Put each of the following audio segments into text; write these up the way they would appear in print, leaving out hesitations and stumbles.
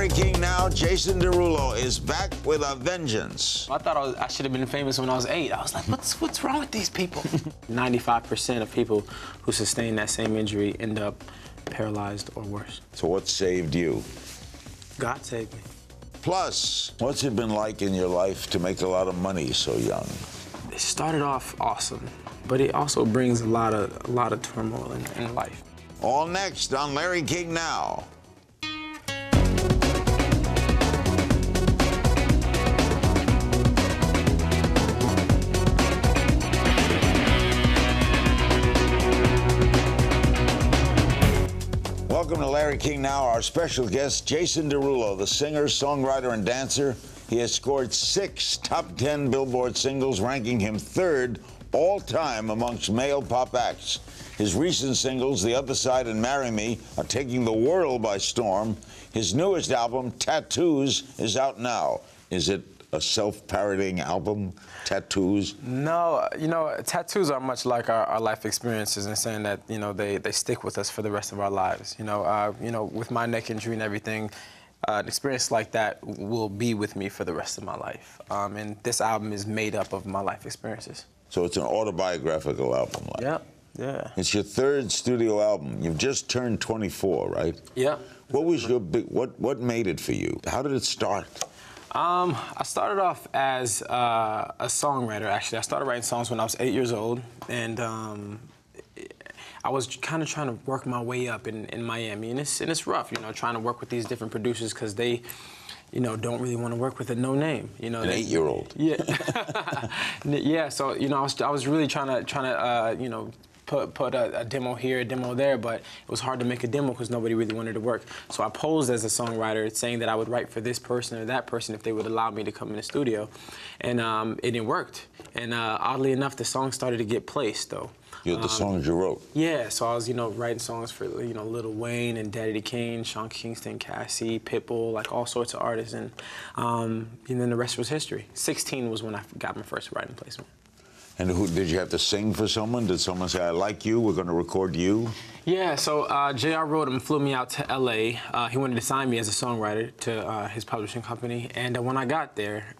Larry King Now, Jason Derulo is back with a vengeance. I thought I should have been famous when I was 8. I was like, what's wrong with these people? 95% of people who sustain that same injury end up paralyzed or worse. So what saved you? God saved me. Plus, what's it been like in your life to make a lot of money so young? It started off awesome, but it also brings a lot of turmoil in life. All next on Larry King Now. Welcome to Larry King Now. Our special guest, Jason Derulo, the singer, songwriter, and dancer. He has scored 6 top 10 Billboard singles, ranking him 3rd all-time amongst male pop acts. His recent singles, The Other Side and Marry Me, are taking the world by storm. His newest album, Tattoos, is out now. Is it a self-parodying album, Tattoos? No, you know, tattoos are much like our life experiences in saying that, you know, they stick with us for the rest of our lives. You know, with my neck injury and everything, an experience like that will be with me for the rest of my life. And this album is made up of my life experiences. So it's an autobiographical album, like. Yeah, yeah. It's your 3rd studio album. You've just turned 24, right? Yeah. What was your big, what made it for you? How did it start? I started off as a songwriter, actually. I started writing songs when I was 8 years old, and I was kind of trying to work my way up in Miami, and it's rough, you know, trying to work with these different producers because they, you know, don't really want to work with a no name, you know. An 8-year-old. Yeah. Yeah. So you know, I was really trying to you know, put a demo here, a demo there, but it was hard to make a demo because nobody really wanted to work. So I posed as a songwriter, saying that I would write for this person or that person if they would allow me to come in the studio, and it worked. And oddly enough, the song started to get placed, though. The songs you wrote? Yeah, so I was, you know, writing songs for, you know, Lil Wayne and Daddy Kane, Sean Kingston, Cassie, Pitbull, like all sorts of artists, and then the rest was history. 16 was when I got my first writing placement. And who did you have to sing for someone? Did someone say, "I like you, we're going to record you"? Yeah, so J.R. Rodham flew me out to L.A. He wanted to sign me as a songwriter to his publishing company. And when I got there,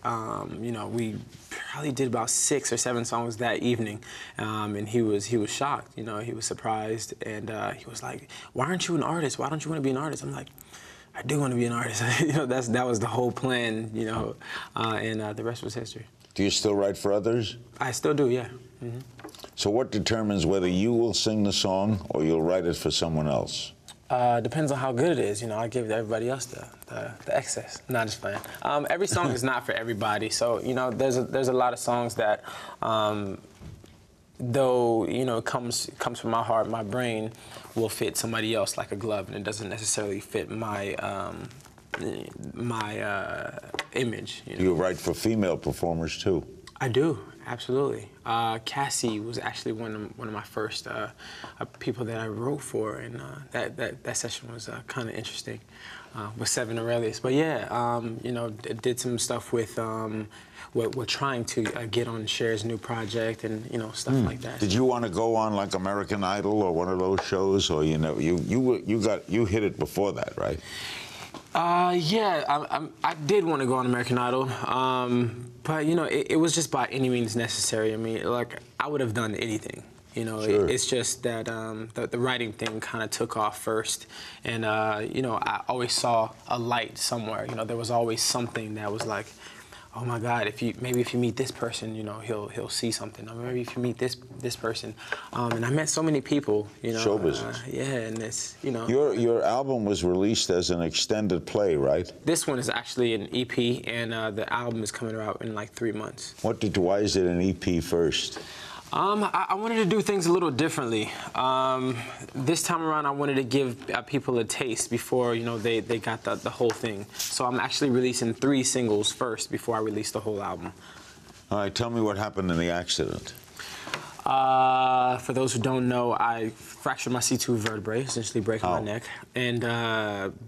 you know, we probably did about 6 or 7 songs that evening. And he was shocked, you know, he was surprised. And he was like, "Why aren't you an artist? Why don't you want to be an artist?" I'm like, "I do want to be an artist." You know, that was the whole plan, you know, and the rest was history. Do you still write for others? I still do, yeah. Mm-hmm. So what determines whether you will sing the song or you'll write it for someone else? Depends on how good it is. You know, I give everybody else the excess. Not just playing. Every song is not for everybody. So, you know, there's a lot of songs that, though, you know, comes from my heart, my brain, will fit somebody else like a glove, and it doesn't necessarily fit my image. You know? Do you write for female performers too? I do, absolutely. Cassie was actually one of my first people that I wrote for, and that session was kind of interesting with 7 Aurelius. But yeah, you know, did some stuff with. We're trying to get on Cher's new project, and you know, stuff like that. Did you want to go on like American Idol or one of those shows, or you know, you hit it before that, right? Yeah, I did want to go on American Idol, but you know, it was just by any means necessary. I mean, like, I would have done anything. You know, sure. It's just that the writing thing kind of took off first, and you know, I always saw a light somewhere. You know, there was always something that was like, oh my God, maybe if you meet this person, you know, he'll see something. Or maybe if you meet this person, and I met so many people, you know. Show business. Yeah, and it's, you know. Your album was released as an extended play, right? This one is actually an EP, and the album is coming out in like 3 months. Why is it an EP first? I wanted to do things a little differently. This time around, I wanted to give people a taste before, you know, they got the whole thing. So I'm actually releasing 3 singles first before I release the whole album. All right, tell me what happened in the accident. For those who don't know, I fractured my C2 vertebrae, essentially breaking my neck, and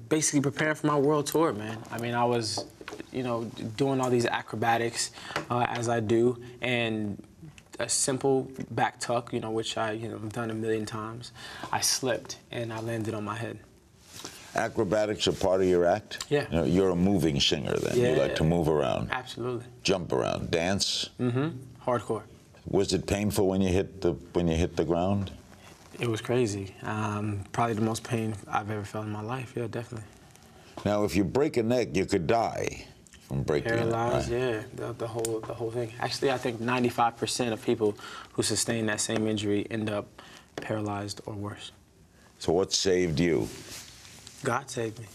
basically preparing for my world tour, man. I mean, I was, you know, doing all these acrobatics as I do, and a simple back tuck, you know, which I, you know, have done a million times. I slipped and I landed on my head. Acrobatics are part of your act? Yeah. You know, you're a moving singer then. Yeah. You like to move around. Absolutely. Jump around, dance. Hardcore. Was it painful when you hit the ground? It was crazy. Probably the most pain I've ever felt in my life. Yeah, definitely. Now, if you break a neck, you could die from breaking a neck. Paralyzed, Right? yeah, the whole thing. Actually, I think 95% of people who sustain that same injury end up paralyzed or worse. So what saved you? God saved me.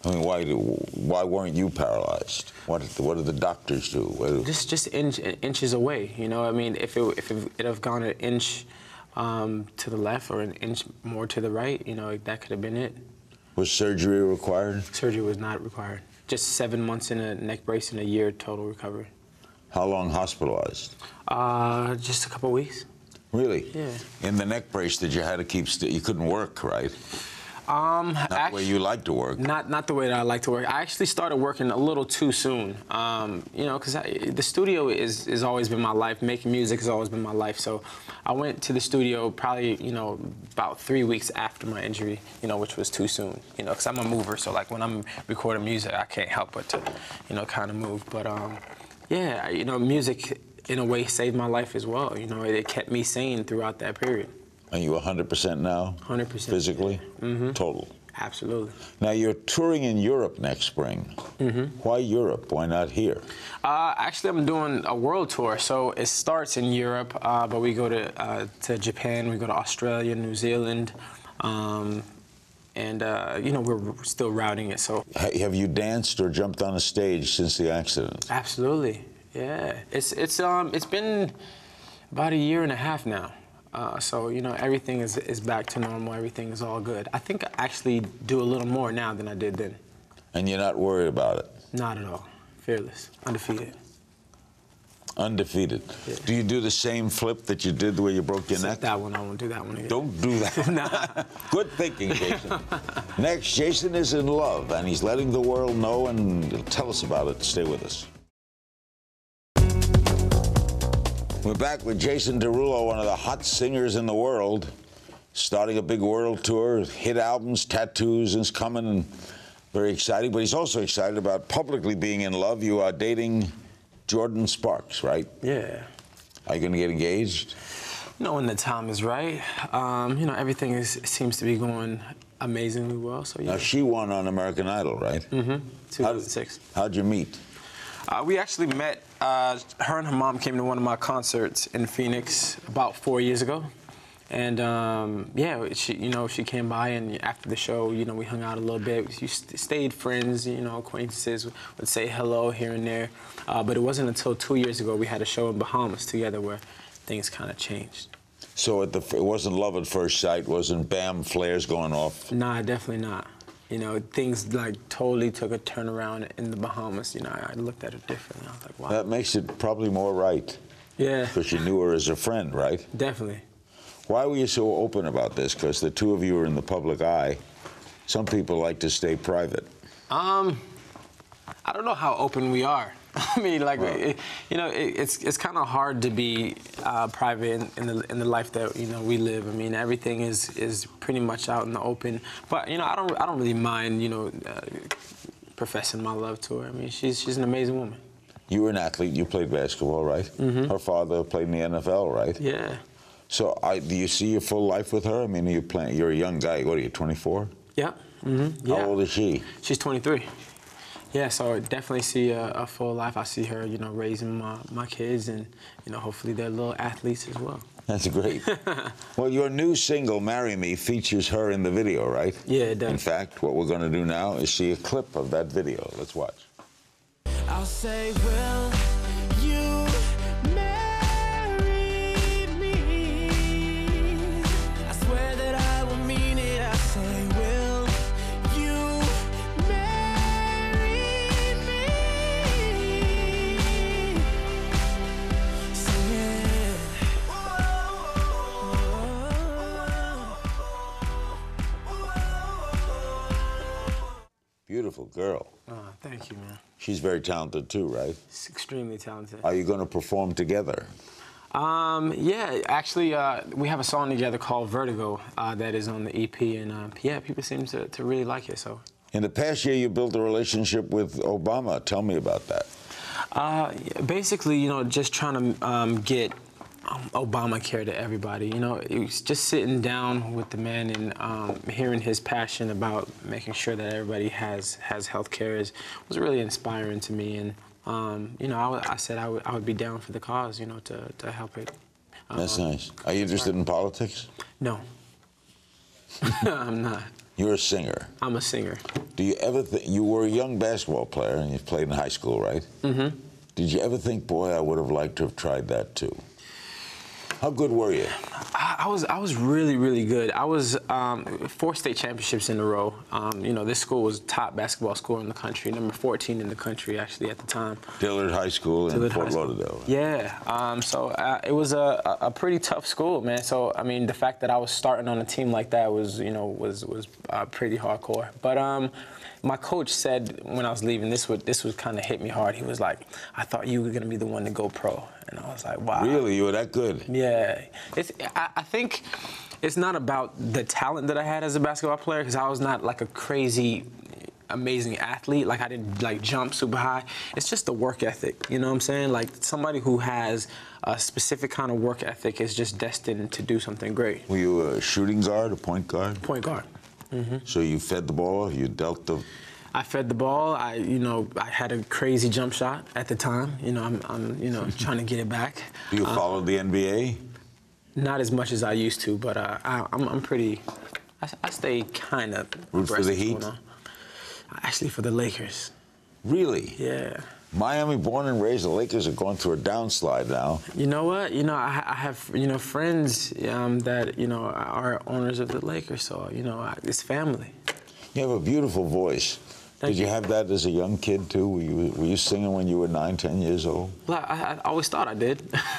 I mean, why weren't you paralyzed? What did the doctors do? Just inches away, you know. I mean, if it have gone an inch to the left or an inch more to the right, you know, that could have been it. Was surgery required? Surgery was not required. Just 7 months in a neck brace and a year total recovery. How long hospitalized? Just a couple weeks. Really? Yeah. In the neck brace that you had to keep still, you couldn't work, right? Not the way you like to work. Not the way that I like to work. I actually started working a little too soon. You know, because the studio has always been my life. Making music has always been my life. So I went to the studio probably, you know, about 3 weeks after my injury, you know, which was too soon. You know, because I'm a mover. So like when I'm recording music, I can't help but to, you know, kind of move. But yeah, you know, music in a way saved my life as well. You know, it kept me sane throughout that period. Are you 100% now? 100%. Physically? Total? Absolutely. Now, you're touring in Europe next spring. Why Europe? Why not here? Actually, I'm doing a world tour. So it starts in Europe, but we go to Japan, we go to Australia, New Zealand, and, you know, we're still routing it. So Have you danced or jumped on a stage since the accident? absolutely, yeah. It's been about a year and a half now. So, you know, everything is back to normal. Everything is all good. I think I actually do a little more now than I did then. And you're not worried about it? Not at all. Fearless. Undefeated. Undefeated. Yeah. Do you do the same flip that you did where you broke your neck? That one, I won't do that one again. Don't do that. Nah. Good thinking, Jason. Next, Jason is in love, and he's letting the world know, and he'll tell us about it. Stay with us. We're back with Jason Derulo, one of the hot singers in the world, starting a big world tour, hit albums, tattoos, and it's coming, and very exciting. But he's also excited about publicly being in love. You are dating Jordin Sparks, right? Yeah. Are you going to get engaged? You know, when the time is right. You know, everything seems to be going amazingly well. So yeah. Now, she won on American Idol, right? 2006. How'd you meet? We actually met. Her and her mom came to one of my concerts in Phoenix about 4 years ago, and yeah, she came by, and after the show, you know, we hung out a little bit. We stayed friends, you know, acquaintances. Would say hello here and there, but it wasn't until 2 years ago we had a show in Bahamas together where things kind of changed. So it wasn't love at first sight, wasn't bam, flares going off? Nah, definitely not. You know, things like totally took a turnaround in the Bahamas. You know, I looked at it differently. I was like, wow. That makes it probably more right. Yeah. Because you knew her as a friend, right? Definitely. Why were you so open about this? Because the two of you are in the public eye. Some people like to stay private. I don't know how open we are. I mean, like, Well, you know, it's kind of hard to be private in the life that, you know, we live. I mean, everything is pretty much out in the open. But, you know, I don't really mind, you know, professing my love to her. I mean, she's an amazing woman. You were an athlete. You played basketball, right? Her father played in the NFL, right? Yeah. So do you see your full life with her? I mean, you're a young guy. What are you, 24? Yeah. Yeah. How old is she? She's 23. Yeah, so I definitely see a full life. I see her, you know, raising my kids, and, you know, hopefully they're little athletes as well. That's great. Well, your new single, Marry Me, features her in the video, right? Yeah, it does. In fact, what we're going to do now is see a clip of that video. Let's watch. I'll say, will you marry me? I swear that I will mean it. I say, will you marry me? Sing it. Beautiful girl. Oh, thank you, man. She's very talented too, right? She's extremely talented. Are you going to perform together? Yeah, actually, we have a song together called Vertigo that is on the EP, and yeah, people seem to really like it. So. In the past year, you built a relationship with Obama. Tell me about that. Basically, just trying to get Obamacare to everybody. It was just sitting down with the man and hearing his passion about making sure that everybody has health care was really inspiring to me. And I said I would be down for the cause, to help it. That's nice. Are you interested in politics? No, I'm not. You're a singer. I'm a singer. Do you ever think, you were a young basketball player and you played in high school, right? Mm-hmm. Did you ever think, boy, I would have liked to have tried that too? How good were you? I was really, really good. I was 4 state championships in a row. This school was top basketball school in the country, number 14 in the country actually at the time. Dillard High School in Fort Lauderdale. Yeah. So it was a pretty tough school, man. So I mean, the fact that I was starting on a team like that was pretty hardcore. But my coach said when I was leaving, this would kind of hit me hard. He was like, "I thought you were gonna be the one to go pro," and I was like, "Wow." Really, you were that good? Yeah. I think it's not about the talent that I had as a basketball player, because I was not like a crazy, amazing athlete. Like I didn't like jump super high. It's just the work ethic. You know what I'm saying? Like somebody who has a specific kind of work ethic is just destined to do something great. Were you a shooting guard, a point guard? Point guard. Mm-hmm. So you fed the ball, you dealt the... I fed the ball. I had a crazy jump shot at the time. I'm trying to get it back. Do you follow the NBA? Not as much as I used to, but I'm pretty. I stay kind of. Root for the Heat? Actually, for the Lakers. Really? Yeah. Miami, born and raised. The Lakers are going through a downslide now. You know what? I have friends that are owners of the Lakers, so it's family. You have a beautiful voice. Did you have that as a young kid too? Were you singing when you were 9, 10 years old? Well, I always thought I did. I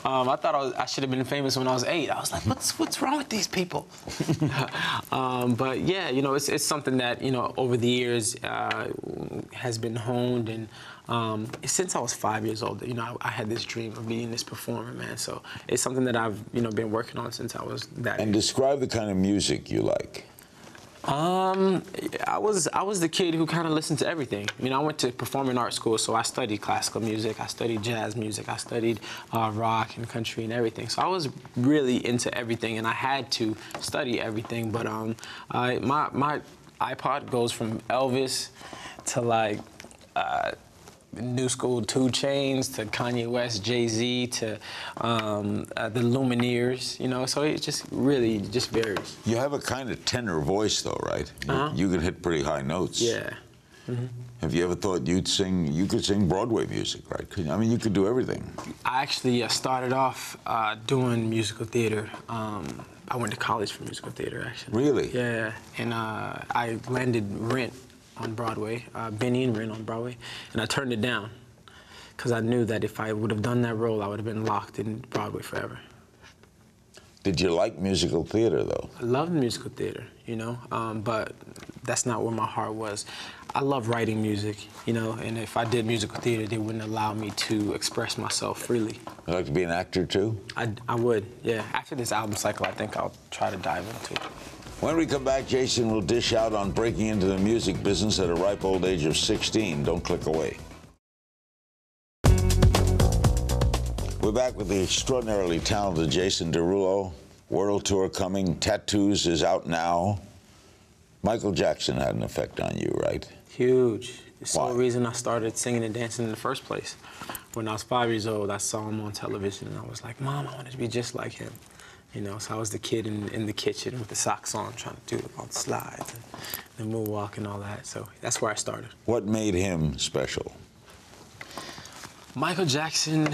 thought I should have been famous when I was 8. I was like, what's wrong with these people? But yeah, it's something that over the years has been honed, and since I was 5 years old, I had this dream of being this performer, man. So it's something that I've been working on since I was that age. And describe the kind of music you like. I was the kid who kind of listened to everything. I went to performing arts school, so I studied classical music, I studied jazz music, I studied rock and country and everything. So I was really into everything, and I had to study everything. But my iPod goes from Elvis to like new school 2 Chainz to Kanye West, Jay-Z to the Lumineers, so it just really just varies. You have a kind of tenor voice though, right? You can hit pretty high notes. Yeah. Mm-hmm. Have you ever thought you could sing Broadway music, right? I mean, you could do everything. I actually started off doing musical theater. I went to college for musical theater, actually. Really? Yeah, and I landed Rent on Broadway, Benny and Rent on Broadway, and I turned it down because I knew that if I would have done that role, I would have been locked in Broadway forever. Did you like musical theater, though? I loved musical theater, but that's not where my heart was. I love writing music, and if I did musical theater, they wouldn't allow me to express myself freely. You'd like to be an actor, too? I would, yeah. After this album cycle, I think I'll try to dive into it. When we come back, Jason will dish out on breaking into the music business at a ripe old age of 16. Don't click away. We're back with the extraordinarily talented Jason Derulo. World tour coming. Tattoos is out now. Michael Jackson had an effect on you, right? Huge. It's the Why? reason I started singing and dancing in the first place. When I was 5 years old, I saw him on television, and I was like, Mom, I wanted to be just like him. So I was the kid in the kitchen with the socks on, trying to do all the slides and the moonwalk and all that. So that's where I started. What made him special? Michael Jackson,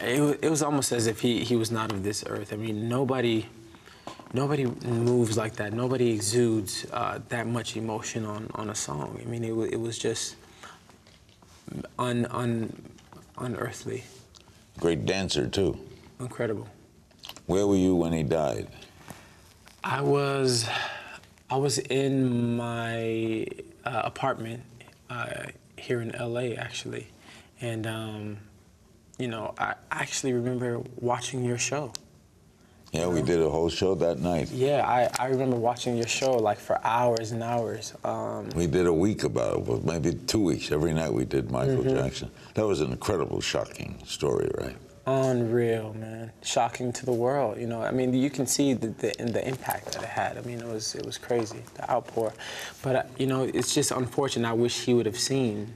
it was almost as if he was not of this earth. I mean, nobody moves like that. Nobody exudes that much emotion on a song. I mean, it was just unearthly. Great dancer, too. Incredible. Where were you when he died? I was in my apartment here in LA, actually, and you know, I actually remember watching your show. Yeah, we did a whole show that night. Yeah, I remember watching your show like for hours and hours. We did a week about it, well, maybe 2 weeks. Every night we did Michael Jackson. That was an incredible, shocking story, right? Unreal, man. Shocking to the world. You know, I mean, you can see the impact that it had. I mean, it was crazy, the outpour. But you know, it's just unfortunate. I wish he would have seen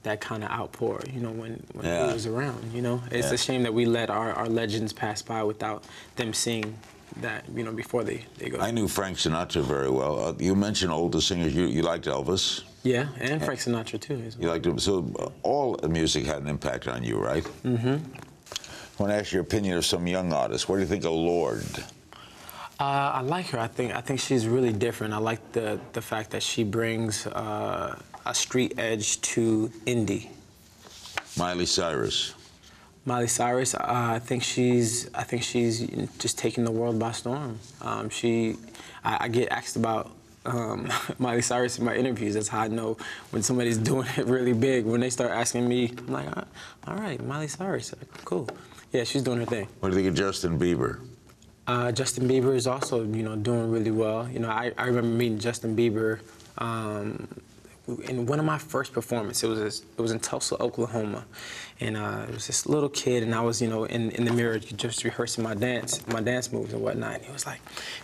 that kind of outpour, you know, when he was around, you know? It's a shame that we let our legends pass by without them seeing that, you know, before they go. I knew Frank Sinatra very well. You mentioned older singers. You liked Elvis. Yeah, and Frank Sinatra, too. As well. You liked him. So all the music had an impact on you, right? Mm-hmm. I want to ask your opinion of some young artists. What do you think of Lorde? I like her. I think she's really different. I like the fact that she brings a street edge to indie. Miley Cyrus. Miley Cyrus, I think she's just taking the world by storm. I get asked about Miley Cyrus in my interviews. That's how I know when somebody's doing it really big. When they start asking me, I'm like, all right, Miley Cyrus, cool. Yeah, she's doing her thing. What do you think of Justin Bieber? Justin Bieber is also, you know, doing really well. You know, I remember meeting Justin Bieber in one of my first performances. It was in Tulsa, Oklahoma, and it was this little kid, and I was, you know, in the mirror just rehearsing my dance moves and whatnot. And he was like,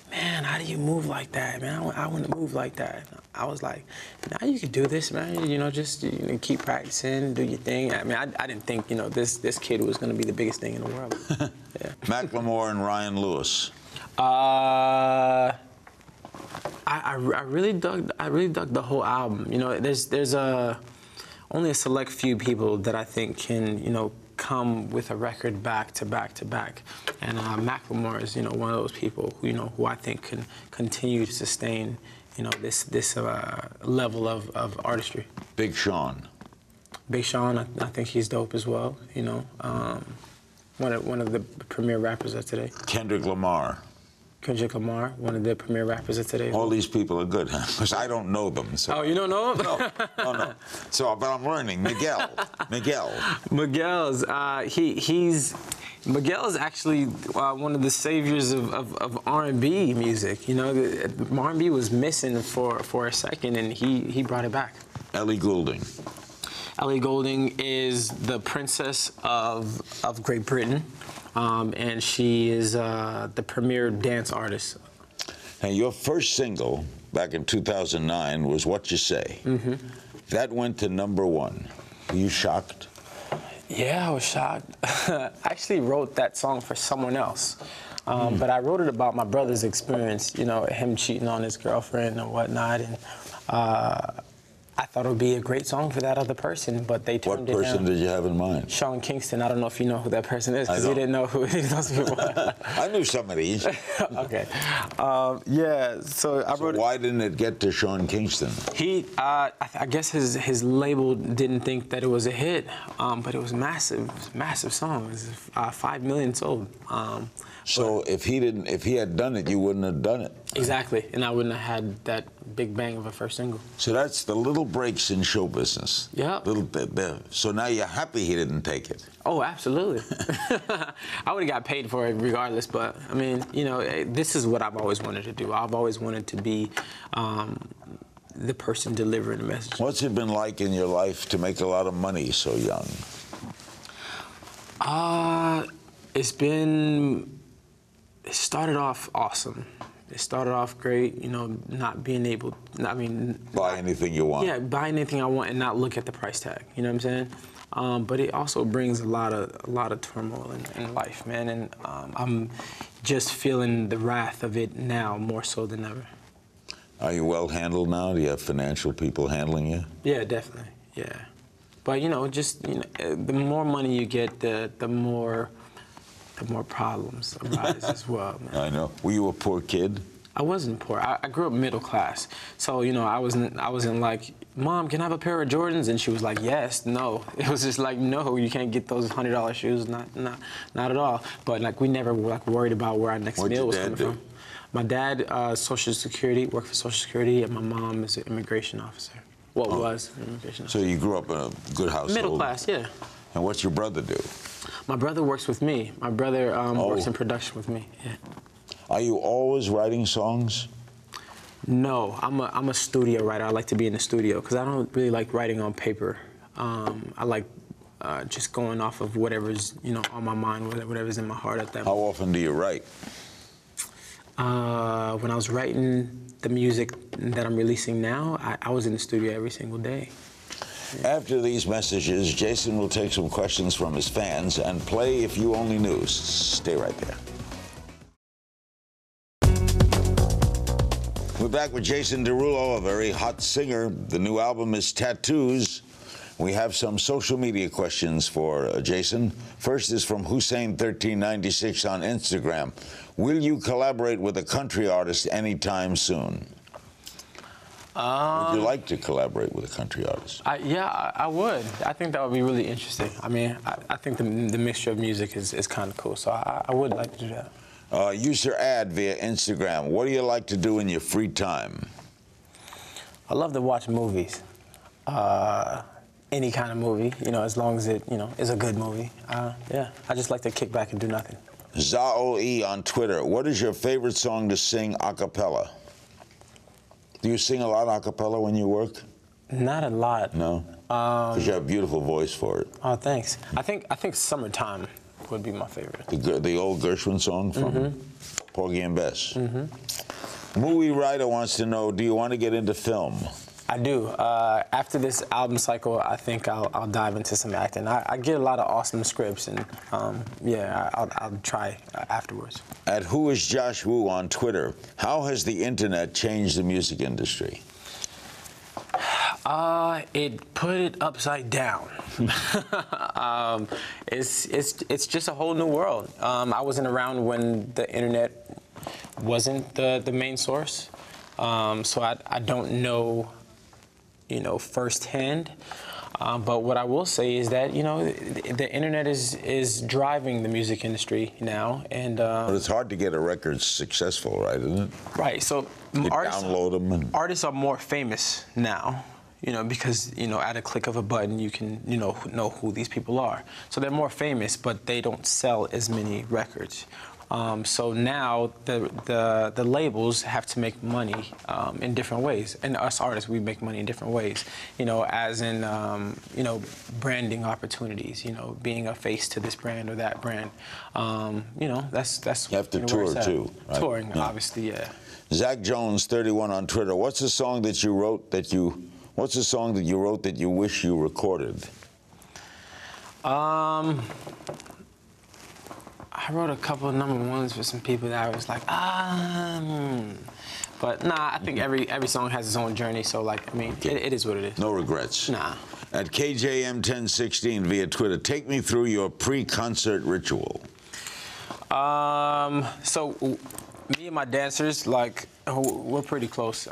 "Man, how do you move like that, man? I want to move like that." I was like, "Now you can do this, man. You know, just keep practicing, do your thing." I mean, I didn't think, you know, this kid was going to be the biggest thing in the world. Yeah. Macklemore and Ryan Lewis. I really dug the whole album. You know, there's only a select few people that I think can, you know, come with a record back to back to back, and Macklemore is, you know, one of those people who, you know, who I think can continue to sustain, you know, this level of artistry. Big Sean. Big Sean, I think he's dope as well. You know, one of the premier rappers of today. Kendrick Lamar. Kendrick Lamar, one of the premier rappers of today. All these people are good, huh? Because I don't know them. So. Oh, you don't know them? No. So, but I'm learning. Miguel. Miguel's, Miguel is actually one of the saviors of R&B music. You know, R&B was missing for a second, and he brought it back. Ellie Goulding. Ellie Goulding is the princess of Great Britain. And she is the premier dance artist. And your first single back in 2009 was What You Say. Mm-hmm. That went to #1. Were you shocked? Yeah, I was shocked. I actually wrote that song for someone else. But I wrote it about my brother's experience, you know, him cheating on his girlfriend and whatnot. And I thought it would be a great song for that other person, but they turned it down. What person did you have in mind? Sean Kingston. I don't know if you know who that person is, because you didn't know who those people were. I knew somebody. Okay. Yeah, so I wrote. Why didn't it get to Sean Kingston? I guess his label didn't think that it was a hit, but it was massive song. It was 5 million sold. So if he had done it, you wouldn't have done it. Exactly, and I wouldn't have had that big bang of a first single. So that's the little breaks in show business. Yeah. Little bit there. So now you're happy he didn't take it. Oh, absolutely. I would have got paid for it regardless, but I mean, you know, this is what I've always wanted to do. I've always wanted to be the person delivering the message. What's it been like in your life to make a lot of money so young? It started off awesome. It started off great, you know, not being able, buy anything you want. Yeah, buy anything I want and not look at the price tag. You know what I'm saying? But it also brings a lot of turmoil in life, man. And I'm just feeling the wrath of it now more so than ever. Are you well handled now? Do you have financial people handling you? Yeah, definitely. Yeah, but you know, just the more money you get, the more problems arise as well, man. I know. Were you a poor kid? I wasn't poor. I grew up middle class. So, you know, I wasn't like, Mom, can I have a pair of Jordans? And she was like, yes, no. It was just like, no, you can't get those $100 shoes, not at all. But like, we never were like worried about where our next meal was coming from. My dad, Social Security, worked for Social Security, and my mom is an immigration officer. Was an immigration officer. So you grew up in a good household? Middle class, yeah. And what's your brother do? My brother works with me. My brother works in production with me. Yeah. Are you always writing songs? No, I'm a studio writer. I like to be in the studio because I don't really like writing on paper. I like just going off of whatever's on my mind, whatever's in my heart at that How moment. often do you write? When I was writing the music that I'm releasing now, I was in the studio every single day. After these messages, Jason will take some questions from his fans and play If You Only Knew. Stay right there. We're back with Jason Derulo, a very hot singer. The new album is Tattoos. We have some social media questions for Jason. First is from Hussein1396 on Instagram. Will you collaborate with a country artist anytime soon? Would you like to collaborate with a country artist? Yeah, I would. I think that would be really interesting. I mean, I think the mixture of music is kind of cool, so I would like to do that. User ad via Instagram. What do you like to do in your free time? I love to watch movies. Any kind of movie, as long as it, is a good movie. Yeah, I just like to kick back and do nothing. Zaoe on Twitter. What is your favorite song to sing a cappella? Do you sing a lot a cappella when you work? Not a lot. No? Because you have a beautiful voice for it. Oh, thanks. I think Summertime would be my favorite. The old Gershwin song from Porgy and Bess. Movie writer wants to know, do you want to get into film? I do. After this album cycle, I think I'll dive into some acting. I get a lot of awesome scripts, and yeah, I'll try afterwards. At Who is Josh Wu on Twitter, how has the internet changed the music industry? It put it upside down. It's just a whole new world. I wasn't around when the internet wasn't the main source, so I don't know, firsthand. But what I will say is that the internet is driving the music industry now, and but it's hard to get a record successful, right? Isn't it? Right. So download them. And artists are more famous now. Because, at a click of a button, you can, know who these people are. So they're more famous, but they don't sell as many records. So now the labels have to make money in different ways. And us artists, we make money in different ways, as in, branding opportunities, being a face to this brand or that brand. That's you have to tour too, right? Touring, Yeah. obviously, yeah. Zach Jones, 31 on Twitter. What's a song that you wrote that you wish you recorded? I wrote a couple of #1s for some people that I was like, but nah, I think every song has its own journey, so it is what it is. No regrets. Nah. At KJM1016 via Twitter, take me through your pre-concert ritual. So me and my dancers, we're pretty close.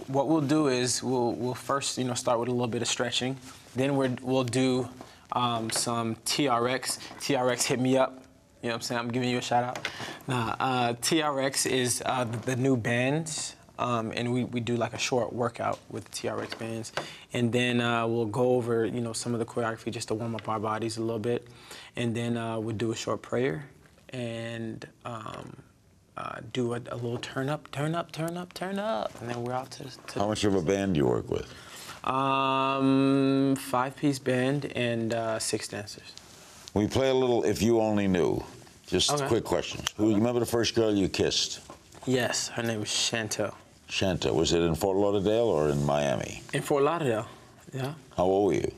What we'll do is we'll first, start with a little bit of stretching. Then we'll do some TRX. TRX hit me up. You know what I'm saying? I'm giving you a shout out. TRX is the new bands, and we do like a short workout with the TRX bands. And then we'll go over, some of the choreography just to warm up our bodies a little bit. And then we'll do a short prayer and do a little turn up, and then we're out to How much of a band do you work with? 5-piece band and 6 dancers. We play a little If You Only Knew. Just Okay. quick questions. Who remember the first girl you kissed? Yes, her name was Chantel. Shanta. Was it in Fort Lauderdale or in Miami? In Fort Lauderdale, yeah. How old were you?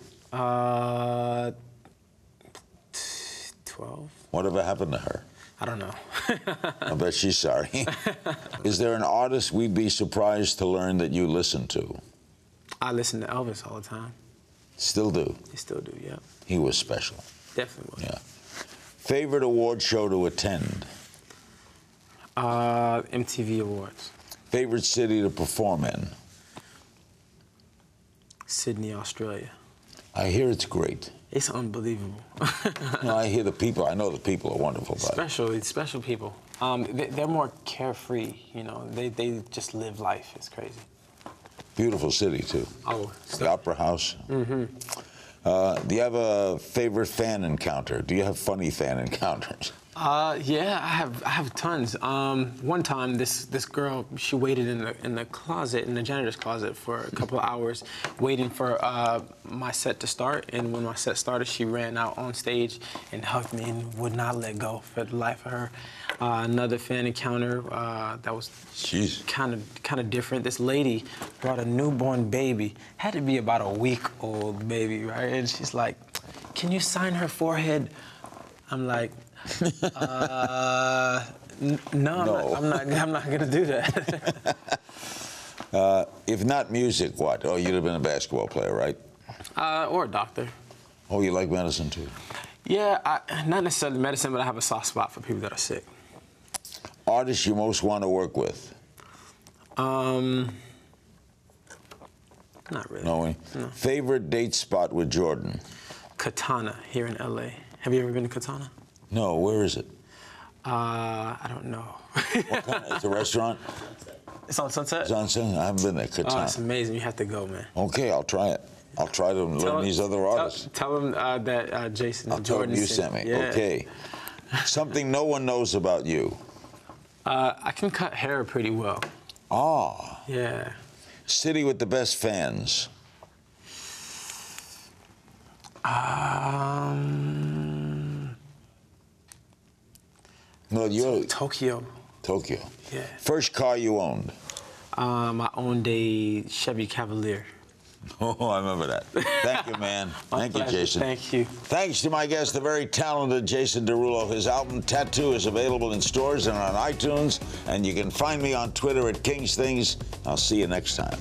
12. Whatever happened to her? I don't know. I bet she's sorry. Is there an artist we'd be surprised to learn that you listen to? I listen to Elvis all the time. Still do? I still do, yeah. He was special. Definitely was. Yeah. Favorite award show to attend? MTV Awards. Favorite city to perform in? Sydney, Australia. I hear it's great. It's unbelievable. I hear the people. I know the people are wonderful. But Special people. They're more carefree, They just live life. It's crazy. beautiful city, too. Oh, The Opera House. Do you have a favorite fan encounter? Do you have funny fan encounters? Yeah, I have tons. One time, this girl, she waited in the closet, in the janitor's closet, for a couple of hours, waiting for my set to start. And when my set started, she ran out on stage and hugged me and would not let go for the life of her. Another fan encounter that was kind of different. This lady brought a newborn baby, had to be about a week-old baby, right? And she's like, "Can you sign her forehead?" I'm like, no. I'm not gonna do that. If not music, what? Oh, you'd have been a basketball player, right? Or a doctor. Oh, you like medicine too? Yeah, not necessarily medicine, but I have a soft spot for people that are sick. Artists you most want to work with? Not really. No. Favorite date spot with Jordin? Katana here in LA. Have you ever been to Katana? No, where is it? I don't know. What kind of, it's a restaurant? It's on Sunset? It's on Sunset? I haven't been there. Katana. Oh, it's amazing. You have to go, man. Okay, I'll try it. I'll try to learn these other artists. Tell them that Jason and Tell them Jordin you sent me. Yeah. Okay. Something no one knows about you. I can cut hair pretty well. Ah. Yeah. City with the best fans. No, you're Tokyo. Tokyo. Yeah. First car you owned? I owned a Chevy Cavalier. Oh, I remember that. Thank you, man. Thank you, Jason. Thank you. Thanks to my guest, the very talented Jason Derulo. His album Tattoo is available in stores and on iTunes, and you can find me on Twitter at Kings Things. I'll see you next time.